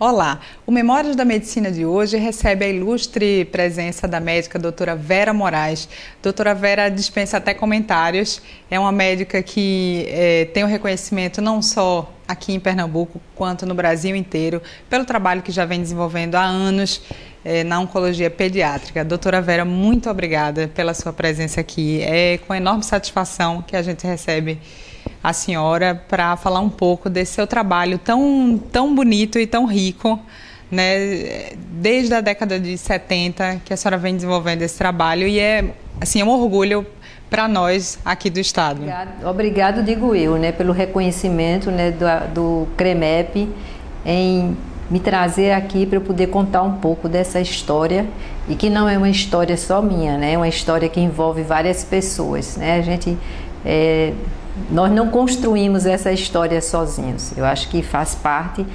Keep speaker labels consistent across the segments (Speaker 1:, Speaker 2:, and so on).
Speaker 1: Olá, o Memórias da Medicina de hoje recebe a ilustre presença da médica doutora Vera Moraes. Doutora Vera dispensa até comentários, é uma médica que tem o reconhecimento não só aqui em Pernambuco, quanto no Brasil inteiro, pelo trabalho que já vem desenvolvendo há anos na oncologia pediátrica. Doutora Vera, muito obrigada pela sua presença aqui. É com enorme satisfação que a gente recebe a senhora para falar um pouco desse seu trabalho tão bonito e tão rico, né? Desde a década de 70 que a senhora vem desenvolvendo esse trabalho e é um orgulho para nós aqui do estado.
Speaker 2: Obrigado, digo eu, né, pelo reconhecimento, né, do CREMEP em me trazer aqui para eu poder contar um pouco dessa história, e que não é uma história só minha, né, é uma história que envolve várias pessoas, né, nós não construímos essa história sozinhos. Eu acho que faz parte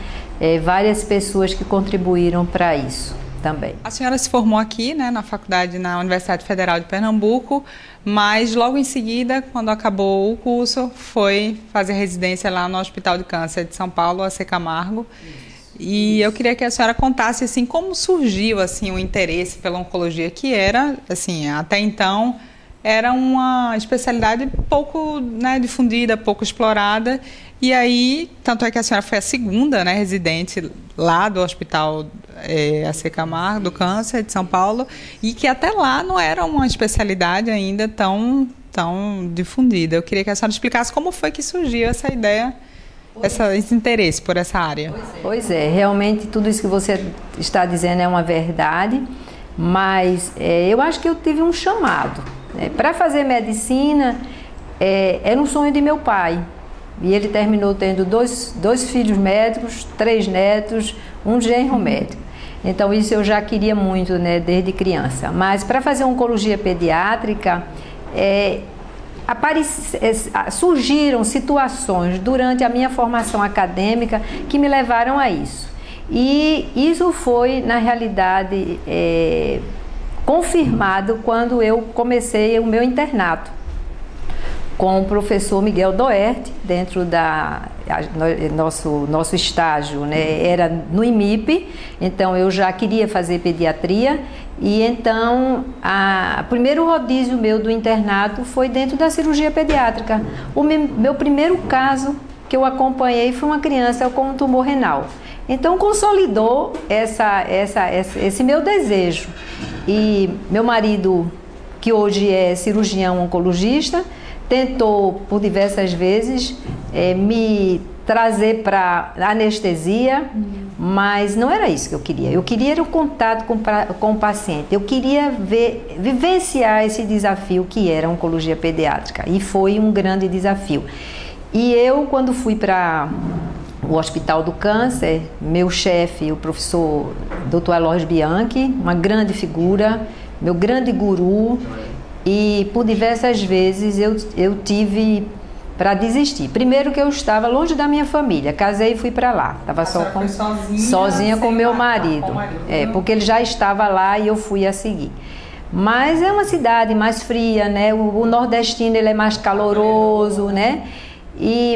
Speaker 2: várias pessoas que contribuíram para isso também.
Speaker 1: A senhora se formou aqui, né, na Universidade Federal de Pernambuco, mas logo em seguida, quando acabou o curso, foi fazer residência lá no Hospital de Câncer de São Paulo, AC Camargo. E eu queria que a senhora contasse assim como surgiu assim o interesse pela oncologia, que era assim até então era uma especialidade pouco, né, difundida, pouco explorada. E aí, tanto é que a senhora foi a segunda, né, residente lá do Hospital AC Camargo, do Câncer de São Paulo, e que até lá não era uma especialidade ainda tão difundida. Eu queria que a senhora explicasse como foi que surgiu essa ideia, esse interesse por essa área.
Speaker 2: Pois é, realmente tudo isso que você está dizendo é uma verdade, mas eu acho que eu tive um chamado. Para fazer medicina, era um sonho de meu pai. E ele terminou tendo dois filhos médicos, 3 netos, um genro médico. Então isso eu já queria muito, né, desde criança. Mas para fazer oncologia pediátrica, surgiram situações durante a minha formação acadêmica que me levaram a isso. E isso foi, na realidade, confirmado quando eu comecei o meu internato com o professor Miguel Doerti, dentro nosso estágio, né, era no IMIP, então eu já queria fazer pediatria, e então o primeiro rodízio meu do internato foi dentro da cirurgia pediátrica. O meu primeiro caso que eu acompanhei foi uma criança com um tumor renal. Então consolidou esse meu desejo. E meu marido, que hoje é cirurgião oncologista, tentou por diversas vezes me trazer para anestesia, mas não era isso que eu queria. Eu queria era o contato com o paciente. Eu queria vivenciar esse desafio que era a oncologia pediátrica, e foi um grande desafio. E eu, quando fui para o Hospital do Câncer, meu chefe, o professor Dr. Eloy Bianchi, uma grande figura, meu grande guru, e por diversas vezes eu tive para desistir. Primeiro que eu estava longe da minha família, casei e fui para lá, estava sozinha com meu marido, porque ele já estava lá e eu fui a seguir. Mas é uma cidade mais fria, né? O nordestino ele é mais caloroso, né?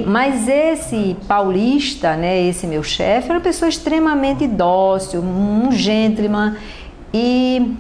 Speaker 2: Mas esse paulista, né, esse meu chefe, era uma pessoa extremamente dócil, um gentleman. E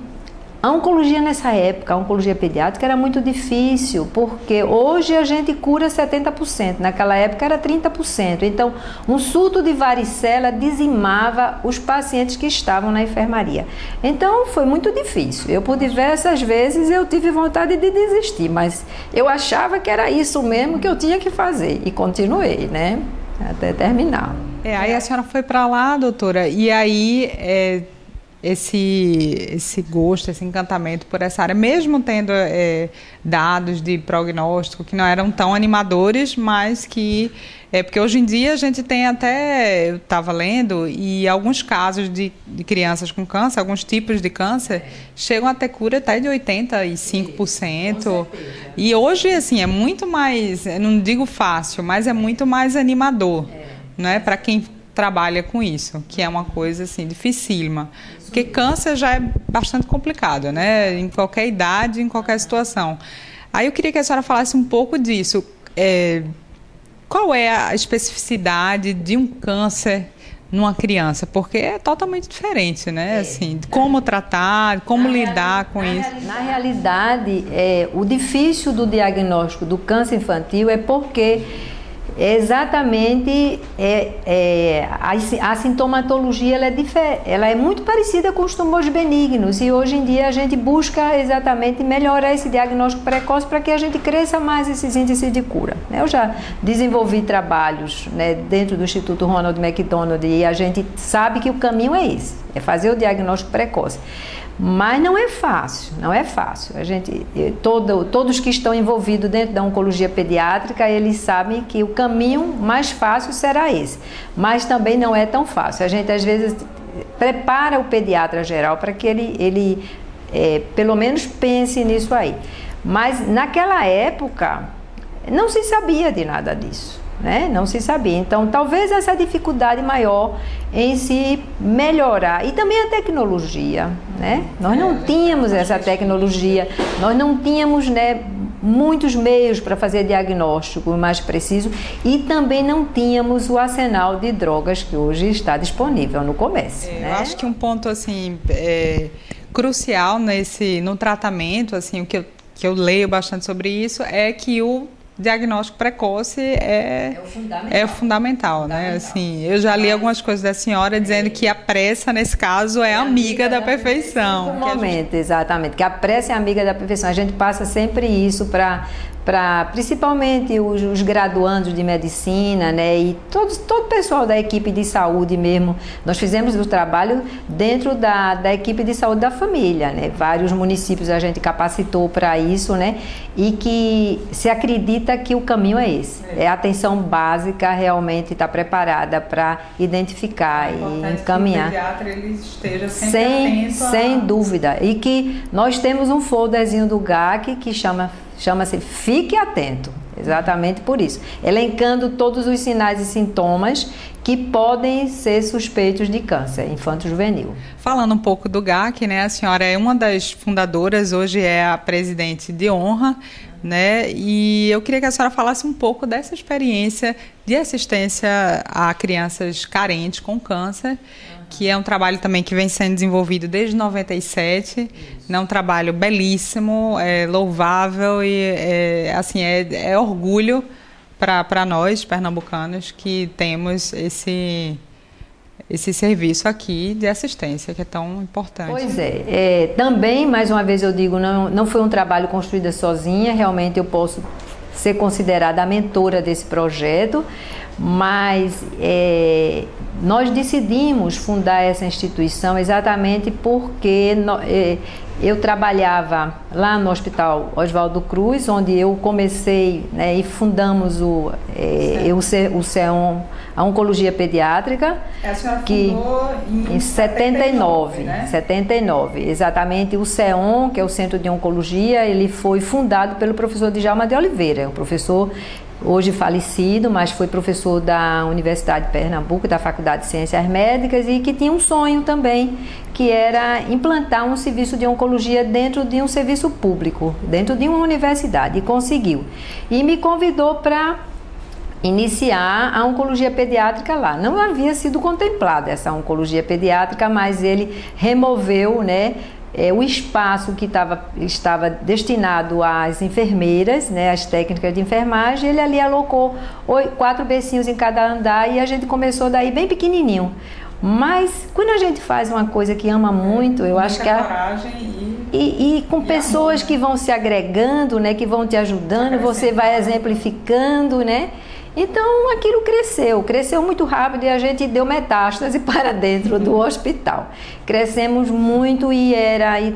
Speaker 2: a oncologia nessa época, a oncologia pediátrica, era muito difícil, porque hoje a gente cura 70%, naquela época era 30%. Então, um surto de varicela dizimava os pacientes que estavam na enfermaria. Então, foi muito difícil. Por diversas vezes, eu tive vontade de desistir, mas eu achava que era isso mesmo que eu tinha que fazer, e continuei, né, até terminar.
Speaker 1: Aí a senhora foi para lá, doutora, e aí esse gosto, esse encantamento por essa área, mesmo tendo dados de prognóstico que não eram tão animadores, mas que porque hoje em dia a gente tem até, eu estava lendo, e alguns casos de crianças com câncer, alguns tipos de câncer, chegam a ter cura até de 85%. E hoje, assim, é muito mais, eu não digo fácil, mas é muito mais animador, né, para quem trabalha com isso, que é uma coisa assim dificílima, porque câncer já é bastante complicado, né, em qualquer idade, em qualquer situação. Aí eu queria que a senhora falasse um pouco disso, qual é a especificidade de um câncer numa criança? Porque é totalmente diferente, né? Assim, como tratar, como lidar com isso.
Speaker 2: Na realidade, o difícil do diagnóstico do câncer infantil é porque exatamente a sintomatologia ela é muito parecida com os tumores benignos, e hoje em dia a gente busca exatamente melhorar esse diagnóstico precoce para que a gente cresça mais esses índices de cura. Eu já desenvolvi trabalhos, né, dentro do Instituto Ronald McDonald, e a gente sabe que o caminho é esse, é fazer o diagnóstico precoce. Mas não é fácil, não é fácil. Todos que estão envolvidos dentro da oncologia pediátrica, eles sabem que o caminho mais fácil será esse. Mas também não é tão fácil. A gente, às vezes, prepara o pediatra geral para que ele pelo menos pense nisso aí. Mas, naquela época, não se sabia de nada disso. Né? Não se sabia. Então, talvez essa dificuldade maior em se melhorar. E também a tecnologia, né? Nós não tínhamos essa tecnologia, nós não tínhamos, né, muitos meios para fazer diagnóstico mais preciso, e também não tínhamos o arsenal de drogas que hoje está disponível no comércio. Né?
Speaker 1: Eu acho que um ponto assim, crucial no tratamento, assim, o que eu leio bastante sobre isso, é que o diagnóstico precoce é fundamental, né? Assim, eu já li algumas coisas da senhora dizendo que a pressa, nesse caso, é amiga da perfeição.
Speaker 2: Exatamente, que a pressa é amiga da perfeição. A gente passa sempre isso para principalmente os graduandos de medicina, né, e todo o pessoal da equipe de saúde mesmo. Nós fizemos o trabalho dentro da equipe de saúde da família, né, vários municípios a gente capacitou para isso, né, e que se acredita que o caminho é esse, é a atenção básica, realmente estar preparada para identificar e encaminhar.
Speaker 1: Que o pediatra ele esteja sempre
Speaker 2: sem dúvida, e que nós temos um folderzinho do GAC que chama-se Fique Atento, exatamente por isso, elencando todos os sinais e sintomas que podem ser suspeitos de câncer infanto-juvenil.
Speaker 1: Falando um pouco do GAC, né, a senhora é uma das fundadoras, hoje é a presidente de honra, né, e eu queria que a senhora falasse um pouco dessa experiência de assistência a crianças carentes com câncer, que é um trabalho também que vem sendo desenvolvido desde 97, é um trabalho belíssimo, louvável e assim, é orgulho para nós, pernambucanos, que temos esse serviço aqui de assistência, que é tão importante.
Speaker 2: Pois também, mais uma vez eu digo, não foi um trabalho construído sozinha, realmente eu posso ser considerada a mentora desse projeto, mas nós decidimos fundar essa instituição exatamente porque eu trabalhava lá no Hospital Oswaldo Cruz, onde eu comecei, né, e fundamos o CEON, a Oncologia Pediátrica.
Speaker 1: A senhora fundou em
Speaker 2: 79,
Speaker 1: né?
Speaker 2: 79, exatamente. O CEON, que é o Centro de Oncologia, ele foi fundado pelo professor Djalma de Oliveira, um professor hoje falecido, mas foi professor da Universidade de Pernambuco, da Faculdade de Ciências Médicas, e que tinha um sonho também, que era implantar um serviço de oncologia dentro de um serviço público, dentro de uma universidade, e conseguiu. E me convidou para iniciar a oncologia pediátrica lá. Não havia sido contemplada essa oncologia pediátrica, mas ele removeu, né, o espaço que estava destinado às enfermeiras, né, às técnicas de enfermagem. Ele ali alocou 4 bercinhos em cada andar, e a gente começou daí bem pequenininho. Mas quando a gente faz uma coisa que ama muito, eu acho que e com pessoas que vão se agregando, né, que vão te ajudando, você vai exemplificando, né? Então aquilo cresceu muito rápido, e a gente deu metástase para dentro do hospital. Crescemos muito e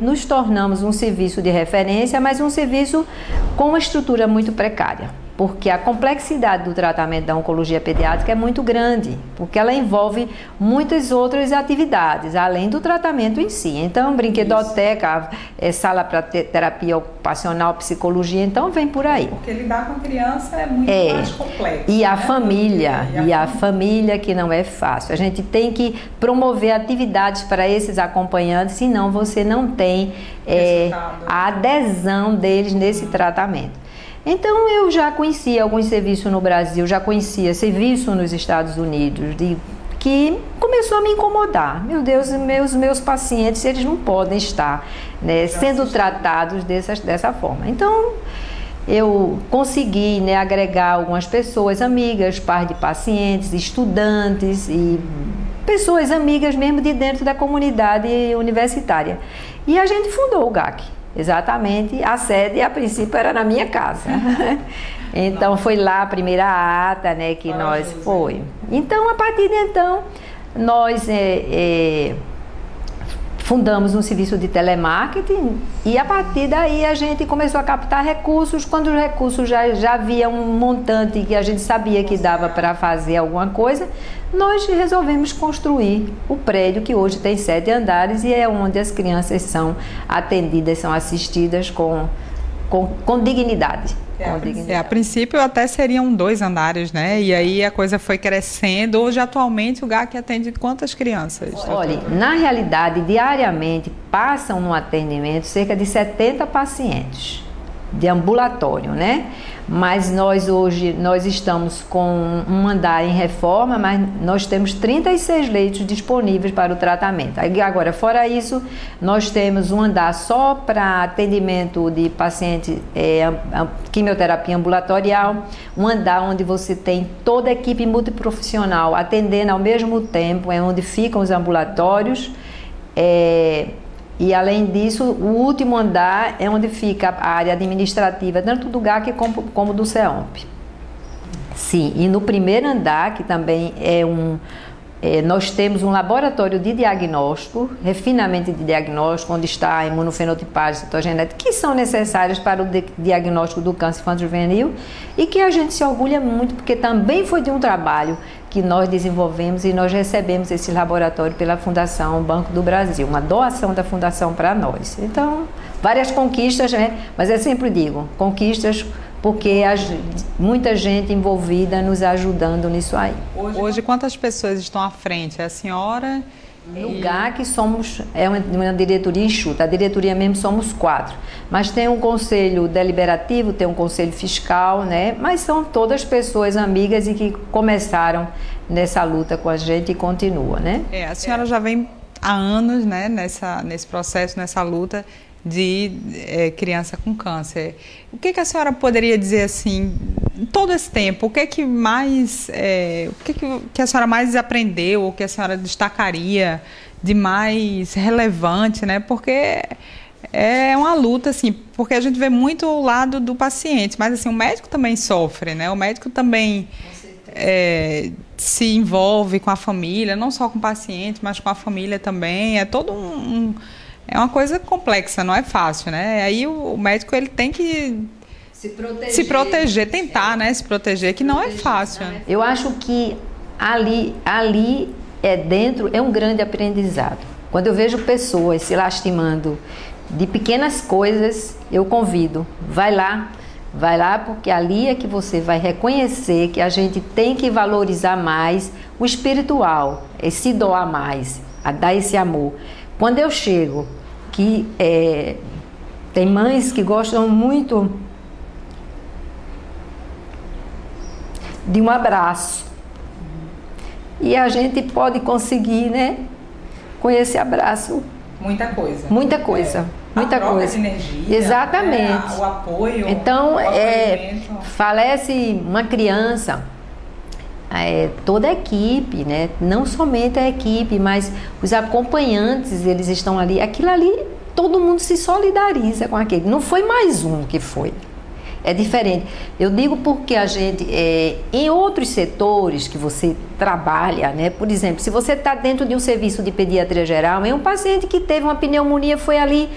Speaker 2: nos tornamos um serviço de referência, mas um serviço com uma estrutura muito precária, porque a complexidade do tratamento da oncologia pediátrica é muito grande, porque ela envolve muitas outras atividades, além do tratamento em si. Então, brinquedoteca, sala para terapia ocupacional, psicologia, então vem por aí.
Speaker 1: Porque lidar com a criança é muito mais complexo.
Speaker 2: E a família, a família, que não é fácil. A gente tem que promover atividades para esses acompanhantes, senão você não tem a adesão deles nesse tratamento. Então eu já conhecia alguns serviços no Brasil, já conhecia serviço nos Estados Unidos, que começou a me incomodar. Meu Deus, meus pacientes, eles não podem estar, né, sendo tratados dessa forma. Então, eu consegui, né, agregar algumas pessoas amigas, par de pacientes, estudantes e pessoas amigas mesmo de dentro da comunidade universitária. E a gente fundou o GAC. Exatamente, a sede a princípio era na minha casa. Então foi lá a primeira ata, né, que nós foi. Então a partir de então nós fundamos um serviço de telemarketing e a partir daí a gente começou a captar recursos. Quando os recursos já havia um montante que a gente sabia que dava para fazer alguma coisa, nós resolvemos construir o prédio que hoje tem 7 andares e é onde as crianças são atendidas, são assistidas com dignidade.
Speaker 1: A princípio até seriam 2 andares, né? E aí a coisa foi crescendo. Hoje, atualmente, o GAC atende quantas crianças?
Speaker 2: Olha, na realidade, diariamente passam no atendimento cerca de 70 pacientes de ambulatório, né? Mas nós estamos com um andar em reforma, mas nós temos 36 leitos disponíveis para o tratamento. Agora, fora isso, nós temos um andar só para atendimento de paciente quimioterapia ambulatorial, um andar onde você tem toda a equipe multiprofissional atendendo ao mesmo tempo, é onde ficam os ambulatórios. E além disso, o último andar é onde fica a área administrativa, tanto do GAC como do CEOMP. Sim, e no primeiro andar, que também nós temos um laboratório de diagnóstico, refinamento de diagnóstico, onde está a imunofenotipagem, citogenética, que são necessárias para o diagnóstico do câncer infanto-juvenil e que a gente se orgulha muito, porque também foi de um trabalho que nós desenvolvemos e nós recebemos esse laboratório pela Fundação Banco do Brasil, uma doação da Fundação para nós. Então, várias conquistas, né? Mas eu sempre digo, conquistas porque muita gente envolvida nos ajudando nisso aí.
Speaker 1: Hoje quantas pessoas estão à frente? É a senhora?
Speaker 2: No GAC é uma diretoria enxuta, a diretoria mesmo somos 4, mas tem um conselho deliberativo, tem um conselho fiscal, né? Mas são todas pessoas amigas e que começaram nessa luta com a gente e continua, né?
Speaker 1: A senhora já vem há anos, né, nesse processo, nessa luta de criança com câncer. O que a senhora poderia dizer assim, em todo esse tempo, o que a senhora mais aprendeu, ou que a senhora destacaria de mais relevante, né? Porque é uma luta, assim, porque a gente vê muito o lado do paciente, mas assim, o médico também sofre, né? O médico também se envolve com a família, não só com o paciente, mas com a família também. É todo é uma coisa complexa, não é fácil, né? Aí o médico ele tem que se proteger, tentar, né? Se proteger, que não é fácil.
Speaker 2: Eu acho que ali dentro é um grande aprendizado. Quando eu vejo pessoas se lastimando de pequenas coisas, eu convido, vai lá porque ali é que você vai reconhecer que a gente tem que valorizar mais o espiritual, se doar mais, a dar esse amor. Quando eu chego, que tem mães que gostam muito de um abraço. E a gente pode conseguir, né, com esse abraço.
Speaker 1: Muita coisa.
Speaker 2: Muita coisa. Muita coisa.
Speaker 1: De energia,
Speaker 2: exatamente.
Speaker 1: O apoio.
Speaker 2: Então, falece uma criança. Toda a equipe, né? Não somente a equipe, mas os acompanhantes, eles estão ali. Aquilo ali, todo mundo se solidariza com aquele. Não foi mais um que foi. É diferente. Eu digo porque a gente, em outros setores que você trabalha, né? Por exemplo, se você está dentro de um serviço de pediatria geral, é um paciente que teve uma pneumonia, foi ali,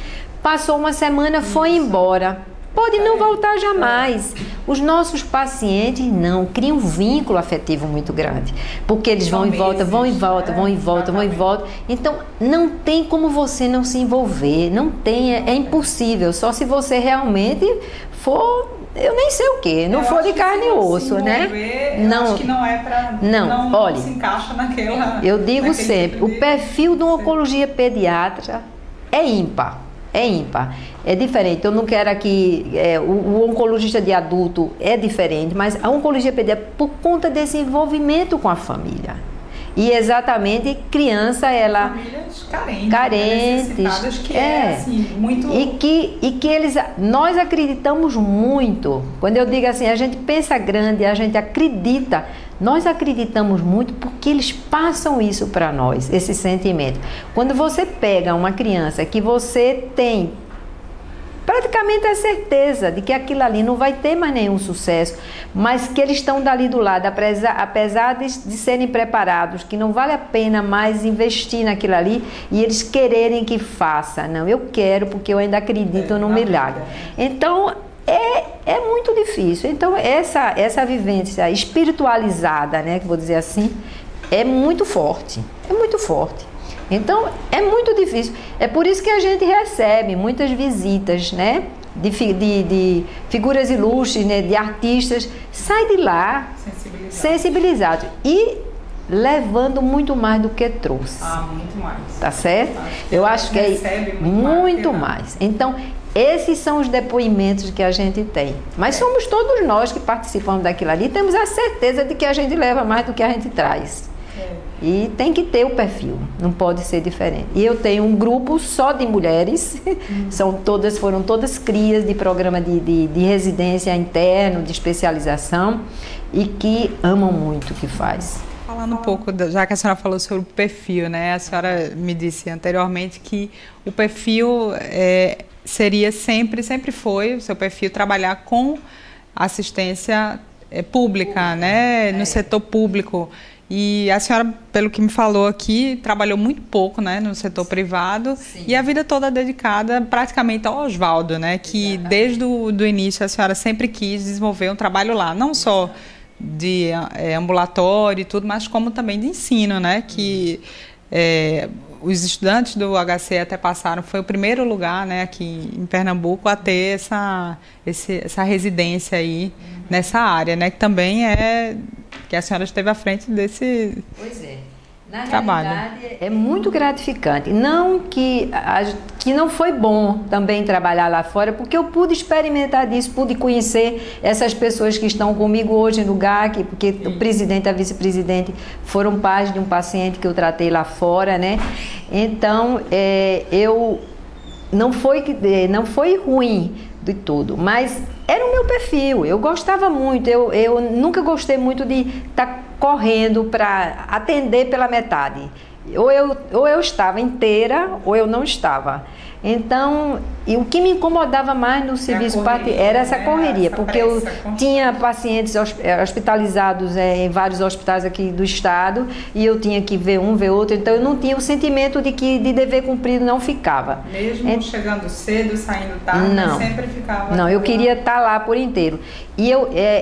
Speaker 2: passou uma semana, foi embora. Pode não voltar jamais. Os nossos pacientes não criam um vínculo afetivo muito grande, porque eles vão e voltam, vão e voltam, vão e voltam, vão e voltam. Então, não tem como você não se envolver, não tem, é impossível. Só se você realmente for, eu nem sei o que, não for de carne e osso, né?
Speaker 1: Não, acho que não é para não
Speaker 2: olha,
Speaker 1: se encaixa naquela.
Speaker 2: Eu digo sempre, o perfil de uma oncologia pediátrica é ímpar. É ímpar, é diferente. Eu não quero aqui, o oncologista de adulto é diferente, mas a oncologia pediátrica, por conta desse envolvimento com a família. E exatamente criança, ela...
Speaker 1: Famílias carentes,
Speaker 2: carentes,
Speaker 1: necessitadas, que é assim, muito...
Speaker 2: E que nós acreditamos muito. Quando eu digo assim, a gente pensa grande, a gente acredita, nós acreditamos muito porque eles passam isso para nós, esse sentimento. Quando você pega uma criança que você tem praticamente a certeza de que aquilo ali não vai ter mais nenhum sucesso, mas que eles estão dali do lado, apesar de serem preparados, que não vale a pena mais investir naquilo ali e eles quererem que faça. Não, eu quero porque eu ainda acredito no milagre. Então, é muito difícil. Então, essa vivência espiritualizada, né, que vou dizer assim, é muito forte. É muito forte. Então, é muito difícil. É por isso que a gente recebe muitas visitas, né? De figuras ilustres, né? De artistas. Sai de lá sensibilizados. E levando muito mais do que trouxe.
Speaker 1: Muito mais.
Speaker 2: Tá certo? Eu acho que é muito mais. Então, esses são os depoimentos que a gente tem. Mas somos todos nós que participamos daquilo ali. Temos a certeza de que a gente leva mais do que a gente traz. E tem que ter o perfil, não pode ser diferente. E eu tenho um grupo só de mulheres, foram todas crias de programa de residência interno, de especialização, e que amam muito o que faz.
Speaker 1: Falando um pouco, já que a senhora falou sobre o perfil, né? A senhora me disse anteriormente que o perfil seria sempre foi o seu perfil trabalhar com assistência pública, né? No setor público. E a senhora, pelo que me falou aqui, trabalhou muito pouco, né, no setor privado. Sim. E a vida toda dedicada praticamente ao Oswaldo, né, que desde o início a senhora sempre quis desenvolver um trabalho lá, não só de ambulatório e tudo, mas como também de ensino, né, que os estudantes do HC até passaram, foi o primeiro lugar, né, aqui em Pernambuco a ter essa residência aí nessa área, né, que também que a senhora esteve à frente desse trabalho. Na realidade,
Speaker 2: é muito gratificante. Não que não foi bom também trabalhar lá fora, porque eu pude experimentar disso, pude conhecer essas pessoas que estão comigo hoje no GAC, porque o presidente e a vice-presidente foram pais de um paciente que eu tratei lá fora, né? Então, não foi ruim de tudo, mas era o meu perfil, eu gostava muito, eu nunca gostei muito de estar correndo para atender pela metade, ou eu estava inteira ou eu não estava. Então, e o que me incomodava mais no serviço era essa correria, porque eu tinha pacientes hospitalizados em vários hospitais aqui do estado e eu tinha que ver um, ver outro, então eu não tinha o sentimento de dever cumprido, não ficava.
Speaker 1: Mesmo chegando cedo, saindo tarde,
Speaker 2: não,
Speaker 1: sempre ficava...
Speaker 2: Não, eu queria estar lá por inteiro. E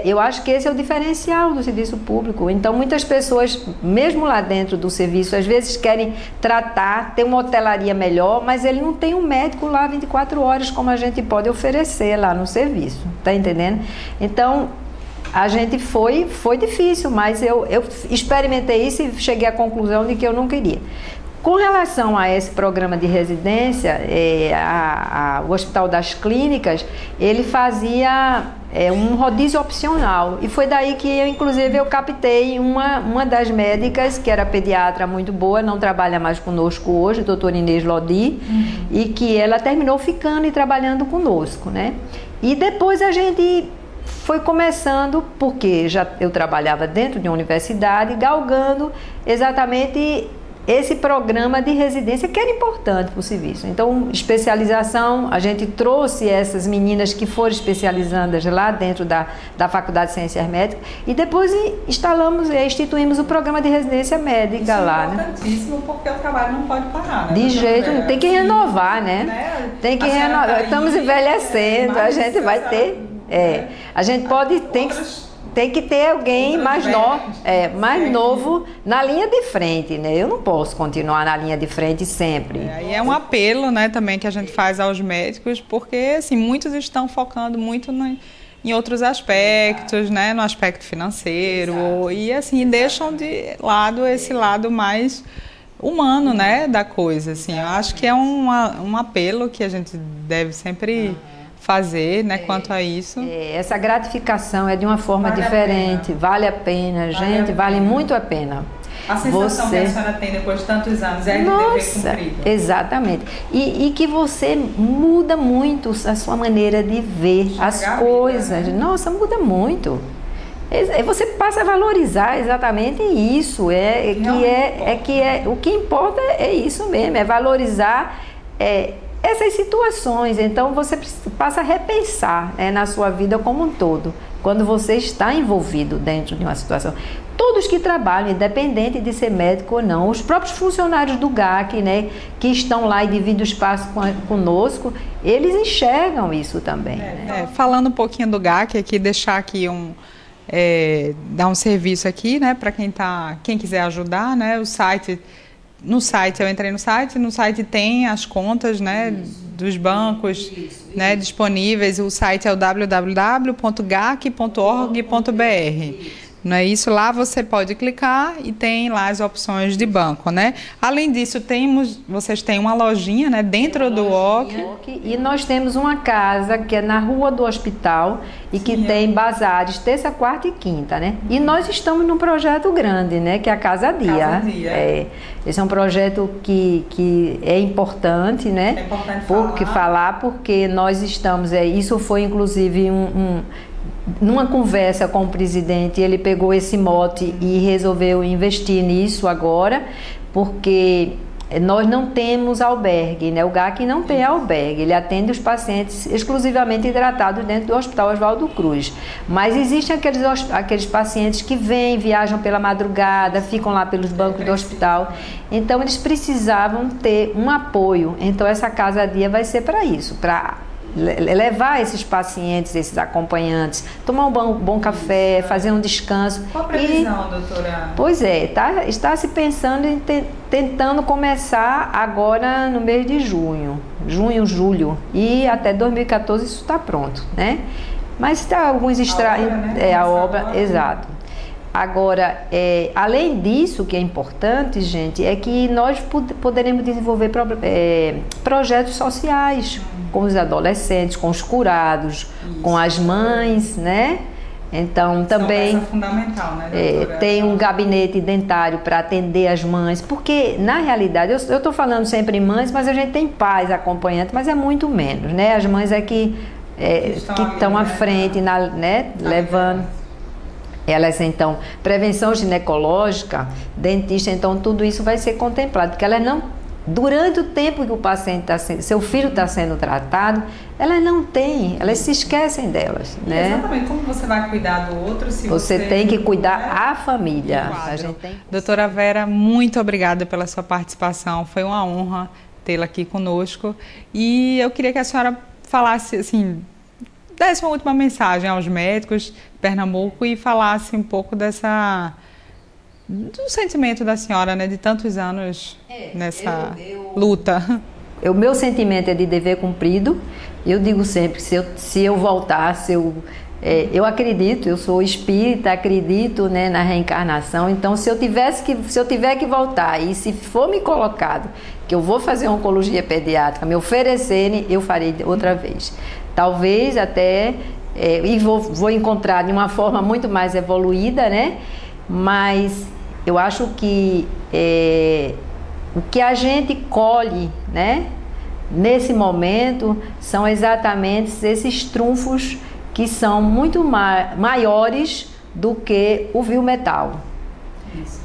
Speaker 2: eu acho que esse é o diferencial do serviço público. Então, muitas pessoas, mesmo lá dentro do serviço, às vezes querem tratar, ter uma hotelaria melhor, mas ele não tem um médico lá 24 horas como a gente pode oferecer lá no serviço, tá entendendo? Então, a gente foi difícil, mas eu experimentei isso e cheguei à conclusão de que eu não queria. Com relação a esse programa de residência, o Hospital das Clínicas, ele fazia um rodízio opcional. E foi daí que inclusive, eu captei uma das médicas, que era pediatra muito boa, não trabalha mais conosco hoje, a doutora Inês Lodi, e que ela terminou ficando e trabalhando conosco, né? E depois a gente foi começando, porque eu trabalhava dentro de uma universidade, galgando exatamente esse programa de residência que era importante para o serviço. Então, especialização, a gente trouxe essas meninas que foram especializadas lá dentro da Faculdade de Ciências Médicas e depois instituímos o programa de residência médica lá.
Speaker 1: Isso é importantíssimo, porque o trabalho não pode parar, né?
Speaker 2: De jeito nenhum, tem que renovar, né? Tem que renovar. Estamos envelhecendo, a gente vai ter... a gente tem que ter alguém mais novo na linha de frente, né? Eu não posso continuar na linha de frente sempre.
Speaker 1: E é um apelo, né, também que a gente faz aos médicos, porque assim, muitos estão focando muito em outros aspectos, né, no aspecto financeiro, e assim, deixam de lado esse lado mais humano, né, da coisa. Assim, eu acho que é um apelo que a gente deve sempre fazer, né, quanto a isso.
Speaker 2: Essa gratificação é de uma forma diferente, vale a pena, gente, vale muito a pena.
Speaker 1: A sensação que a senhora tem depois de tantos anos é de dever cumprido.
Speaker 2: Exatamente. E que você muda muito a sua maneira de ver as coisas. Vida, né? Nossa, muda muito. Você passa a valorizar exatamente isso. O que importa é isso mesmo, é valorizar essas situações. Então você passa a repensar na sua vida como um todo, quando você está envolvido dentro de uma situação. Todos que trabalham, independente de ser médico ou não, os próprios funcionários do GAC, né, que estão lá e dividem o espaço conosco, eles enxergam isso também.
Speaker 1: Falando um pouquinho do GAC, aqui deixar aqui dar um serviço aqui, né, para quem quiser ajudar, né, no site, eu entrei no site tem as contas, né, dos bancos, né, disponíveis. O site é o www.gac.org.br. Não é isso? Lá você pode clicar e tem lá as opções de banco, né? Além disso, vocês têm uma lojinha, né, dentro do OC.
Speaker 2: E nós temos uma casa que é na Rua do Hospital e que tem bazares terça, quarta e quinta, né? E nós estamos num projeto grande, né, que é a Casa Dia. Esse é um projeto que é importante, né? É importante falar porque nós estamos, isso foi inclusive numa conversa com o presidente, ele pegou esse mote e resolveu investir nisso agora, porque nós não temos albergue, né? O GAC não tem albergue, ele atende os pacientes exclusivamente tratados dentro do Hospital Oswaldo Cruz. Mas existem aqueles pacientes que viajam pela madrugada, ficam lá pelos bancos do hospital, então eles precisavam ter um apoio. Então essa Casa Dia vai ser para isso, para levar esses pacientes, esses acompanhantes, tomar um bom café, fazer um descanso.
Speaker 1: Qual a previsão, doutora?
Speaker 2: Pois está se pensando em tentando começar agora no mês de junho, julho, e até 2014 isso está pronto, né? Mas está alguns a obra, exato. Agora, além disso, que é importante, gente, é que nós poderemos desenvolver projetos sociais com os adolescentes, com os curados, com as mães, né? Então, também
Speaker 1: fundamental, né, doutora?
Speaker 2: Tem um gabinete dentário para atender as mães, porque, na realidade, eu estou falando sempre mães, mas a gente tem pais acompanhantes, mas é muito menos, né? As mães que estão à frente, né, levando... Elas, então, prevenção ginecológica, dentista, então, tudo isso vai ser contemplado, porque elas não, durante o tempo que o paciente seu filho está sendo tratado, elas não têm, elas se esquecem delas, né?
Speaker 1: Exatamente, como você vai cuidar do outro se
Speaker 2: você tem que cuidar a família.
Speaker 1: Doutora Vera, muito obrigada pela sua participação, foi uma honra tê-la aqui conosco, e eu queria que a senhora falasse, assim, desse uma última mensagem aos médicos de Pernambuco e falasse um pouco do sentimento da senhora, né, de tantos anos nessa luta.
Speaker 2: O meu sentimento é de dever cumprido. Eu digo sempre, se eu voltar, eu acredito, eu sou espírita, acredito, né, na reencarnação. Então, se eu tiver que voltar e se for me colocado que eu vou fazer oncologia pediátrica, me oferecerem, eu farei outra vez. Talvez até, e vou encontrar de uma forma muito mais evoluída, né? Mas eu acho que o que a gente colhe, né, nesse momento são exatamente esses trunfos que são muito maiores do que o vil metal.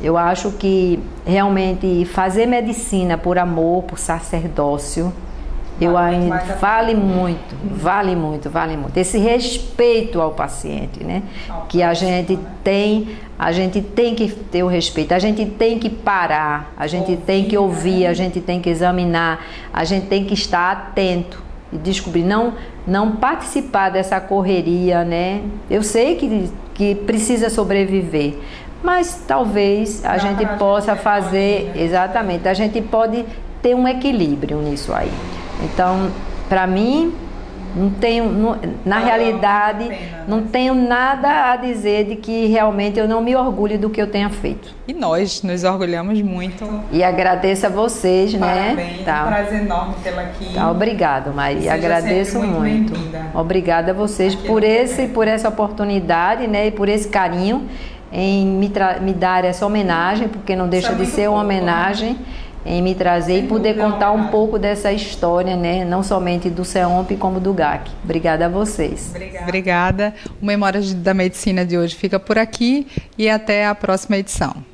Speaker 2: Eu acho que realmente fazer medicina por amor, por sacerdócio, vale muito. Esse respeito ao paciente, né? Que a gente tem que ter o respeito, a gente tem que parar, a gente tem que ouvir, a gente tem que examinar, a gente tem que estar atento e descobrir, não participar dessa correria, né? Eu sei que precisa sobreviver, mas talvez a gente possa fazer, exatamente, a gente pode ter um equilíbrio nisso aí. Então, para mim, na realidade, não tenho nada a dizer de que realmente eu não me orgulho do que eu tenha feito.
Speaker 1: E nós nos orgulhamos muito.
Speaker 2: E agradeço a vocês,
Speaker 1: Parabéns,
Speaker 2: né?
Speaker 1: Um prazer enorme tê-la aqui.
Speaker 2: Obrigada, Maria. Agradeço muito. Obrigada a vocês por essa oportunidade, né? E por esse carinho. em me dar essa homenagem, porque não deixa de ser uma homenagem, em me trazer e poder contar um pouco dessa história, né? Não somente do CEOMP como do GAC. Obrigada a vocês.
Speaker 1: Obrigada. O Memórias da Medicina de hoje fica por aqui e até a próxima edição.